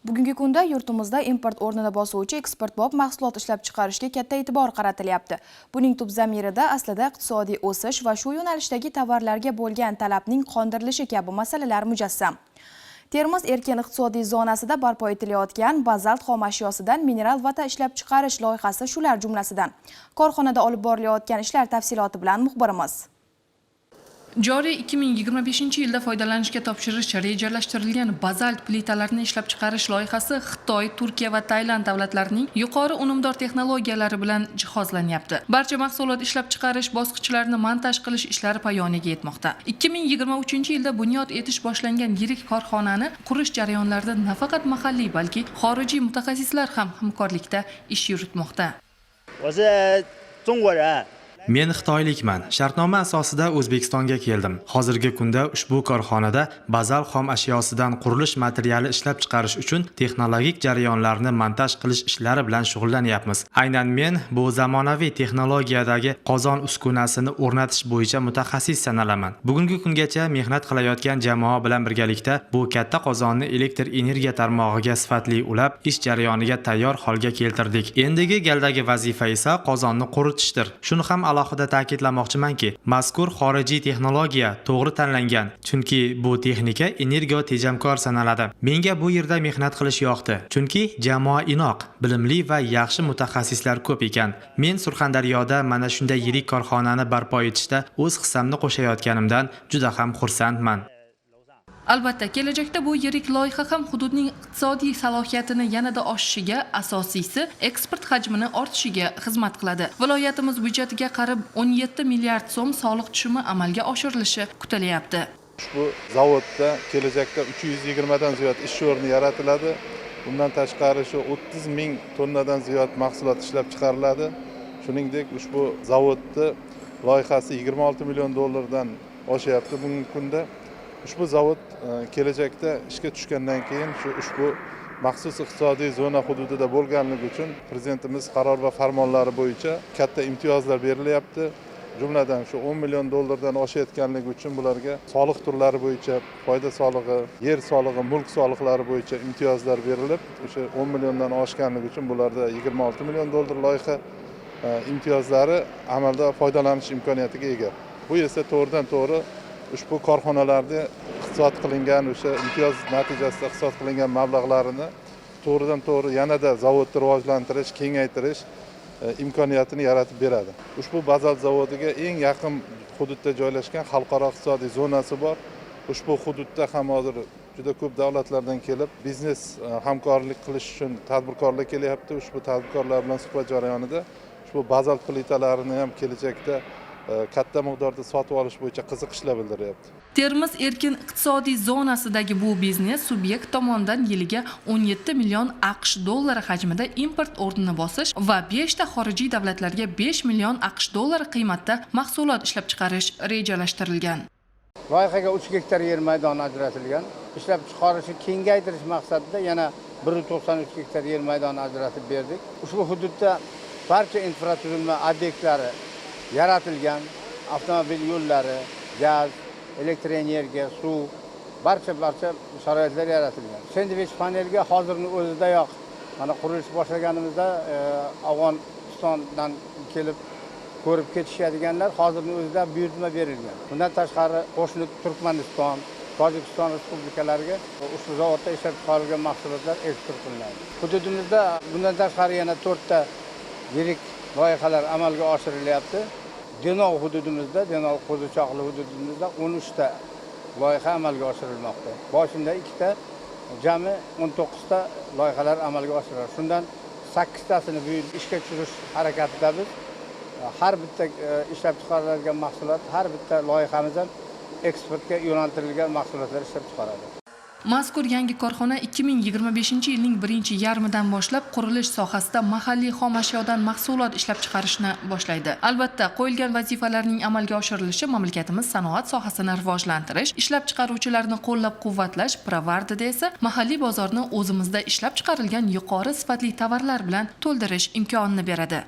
Bugungi kunda yurtimizda import o'rnini bosuvchi eksportbop mahsulot ishlab chiqarishga katta e'tibor qaratilyapti. Buning tub zamirida aslida iqtisodiy o'sish va shu yo'nalishdagi tovarlarga bo'lgan talabning qondirilishi kabi masalalar mujassam. Termiz erkin iqtisodiy zonasida barpo etilayotgan bazalt xom ashyosidan mineral vata ishlab chiqarish loyihasi shular jumlasidan. Korxonada olib borilayotgan ishlar tafsiloti bilan muxbirimiz. Joriy 2025-yilda foydalanishga topshirish rejalashtirilgan bazalt plitalarni ishlab chiqarish loyihasi Xitoy, Turkiya va Tailand davlatlarining yuqori unumdor texnologiyalari bilan jihozlanyapti. Barcha mahsulot ishlab chiqarish bosqichlarini montaj qilish ishlari poyoniga yetmoqda. 2023-yilda bunyod etish boshlangan yirik korxonani qurish jarayonlarida nafaqat mahalliy, balki xorijiy mutaxassislar ham hamkorlikda ish yuritmoqda. Men Xitoylikman. Shartnoma asosida O'zbekistonga keldim. Hozirgi kunda ushbu korxonada bazalt xom ashyosidan qurilish materiali ishlab chiqarish uchun texnologik jarayonlarni montaj qilish ishlari bilan shug'ullanyapmiz. Aynan men bu zamonaviy texnologiyadagi qozon uskunasini o'rnatish bo'yicha mutaxassis sanalaman. Bugungi kungacha mehnat qilayotgan jamoa bilan birgalikda bu katta qozonni elektr energiya tarmog'iga sifatli ulab, ish jarayoniga tayyor holga keltirdik. Endigi galdagi vazifa esa qozonni quritishdir. Shuni ham alohida ta'kidlamoqchimanki, mazkur xorijiy texnologiya to'g'ri tanlangan, chunki bu texnika energiya tejamkor sanaladi. Menga bu yerda mehnat qilish yoqdi, chunki jamoa inoq, bilimli va yaxshi mutaxassislar ko'p ekan. Men Surxondaryoda mana shunday yirik korxonani barpo etishda o'z hissamni qo'shayotganimdan juda ham xursandman. Albatta, kelajakda bu yirik loyiha ham hududning iqtisodiy salohiyatini yanada oshishiga, asosiysi eksport hajmini ortishiga xizmat qiladi. Viloyatimiz byudjetiga qarib 17 milliard so'm soliq tushumi amalga oshirilishi kutilyapti. Ushbu zavodda kelajakda 320 dan ziyod ish o'rni yaratiladi. Bundan tashqari shu 30 ming tonnadan ziyod mahsulot ishlab chiqariladi. Shuningdek, ushbu zavodning loyihasi 26 million dollardan oshyapti bugungi kunda. Ushbu zavod kelajakda ishga tushgandan keyin ushbu maxsus iqtisodiy zona hududida bo'lganligi uchun prezidentimiz qaror va farmonlari bo'yicha katta imtiyozlar berilyapti. Jumladan shu 10 million dollardan oshayotganligi uchun bularga soliq turlari bo'yicha foyda solig'i, yer solig'i, mulk soliqlari bo'yicha imtiyozlar berilib, o'sha 10 milliondan oshganligi uchun bularda 26 million dollar loyiha imtiyozlari amalda foydalanish imkoniyatiga ega. Bu esa to'g'ridan to'g'ri ushbu korxonalarda iqtisod qilingan o'sha imtiyoz natijasida iqtisod qilingan mablag'larini to'g'ridan to'g'ri yanada zavodni rivojlantirish, kengaytirish imkoniyatini yaratib beradi. Ushbu bazalt zavodiga eng yaqin hududda joylashgan xalqaro iqtisodiy zonasi bor. Ushbu hududda ham hozir juda ko'p davlatlardan kelib biznes hamkorlik qilish uchun tadbirkorlar kelyapti. Ushbu tadbirkorlar bilan suhbat jarayonida ushbu bazalt plitalarini ham kelajakda katta miqdorda sotib olish bo'yicha qiziqishlar bildiryapti. Termiz erkin iqtisodiy zonasidagi bu biznes subyekt tomonidan yiliga 17 million AQSh dollari hajmida import o'rnini bosish va 5 ta xorijiy davlatlarga 5 million AQSh dollari qiymatda mahsulot ishlab chiqarish rejalashtirilgan. Loyihaga 3 gektar yer maydoni ajratilgan. Ishlab chiqarishni kengaytirish maqsadida yana 193 gektar yer maydoni ajratib berdik. Ushbu hududda barcha infratuzilma obyektlari yaratilgan, avtomobil yo'llari, gaz, elektr energiya, suv, barcha sharoitlar yaratilgan. Sendvich panelga hozirning o'zidayoq mana qurilish boshlaganimizda Afg'onistondan kelib ko'rib ketishadiganlar hozirning o'zida buyurtma berilgan. Bundan tashqari qo'shni Turkmaniston, Tojikiston respublikalariga ushbu zavodda ishlab chiqarilgan mahsulotlar eksport qilinadi. Hududimizda bundan tashqari yana 4 ta yirik loyihalar amalga oshirilyapti. Denov hududimizda, Denov qo'zichoqli hududimizda 13 ta loyiha amalga oshirilmoqda. Boshida 2 ta, jami 19 ta loyihalar amalga oshiriladi. Shundan 8 tasini bu yil ishga tushirish harakatidamiz. Har bitta ishlab chiqariladigan mahsulot, har bitta loyihamiz ham eksportga yo'naltirilgan mahsulotlar ishlab chiqaradi. Mazkur yangi korxona 2025-yilning birinchi yarmidan boshlab qurilish sohasida mahalliy xom ashyodan mahsulot ishlab chiqarishni boshlaydi. Albatta, qo'yilgan vazifalarning amalga oshirilishi mamlakatimiz sanoat sohasini rivojlantirish, ishlab chiqaruvchilarni qo'llab-quvvatlash, Pirovardida esa mahalliy bozorni o'zimizda ishlab chiqarilgan yuqori sifatli tovarlar bilan to'ldirish imkonini beradi.